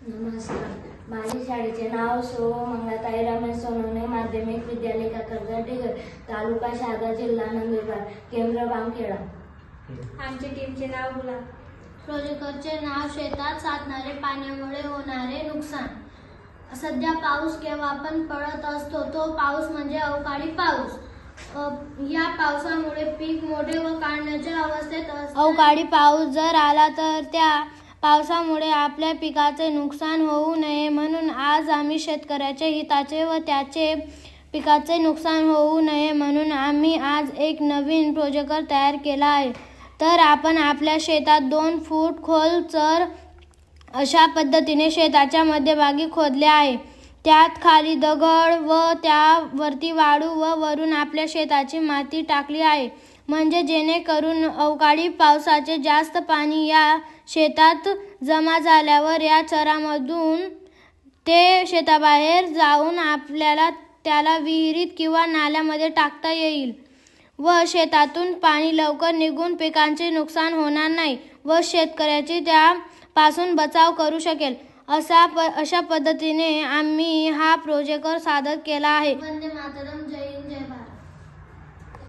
नमस्कार. माझ्या शाळेचे नाव सो मंगलाताई रमेश सोनवणे, माध्यमिक विद्यालय कर्जत, तालुका शहादा, जिल्हा नंदुरबार, केंद्र बामखेडा. आमच्या टीमचे नाव गुलाब. प्रोजेक्टचे नाव शेतात साचणारे पाण्यामुळे होणारे नुकसान. सध्या पाऊस केव्हा पण पडत असतो, तो पाऊस म्हणजे अवकाळी पाऊस. या पावसामुळे पीक मोठे व काढण्याच्या अवस्थेत असते. अवकाळी पाऊस जर आला तर त्या पावसामुळे आपल्या पिकाचे नुकसान होऊ नये म्हणून आज आम्ही शेतकऱ्याच्या हिताचे व त्याचे पिकाचे नुकसान होऊ नये म्हणून आम्ही आज एक नवीन प्रोजेक्ट तयार केला आहे. तर आपण आपल्या शेतात 2 फूट खोल चर अशा पद्धतीने शेताच्या मध्यभागी खोदले आहे. त्यात खाली दगड व त्यावरती वाळू व वरून आपल्या शेताची माती टाकली आहे, म्हणजे जेणेकरून अवकाळी पावसाचे जास्त पाणी या शेतात जमा झाल्यावर या चरामधून ते शेताबाहेर जाऊन आपल्याला त्याला विहिरीत किंवा नाल्यामध्ये टाकता येईल व शेतातून पाणी लवकर निघून पिकांचे नुकसान होणार नाही व शेतकऱ्याची त्यापासून बचाव करू शकेल. अशा पद्धतीने आम्ही हा प्रोजेक्ट सादर केला आहे. वंदे मातरम. जय हिंद, जय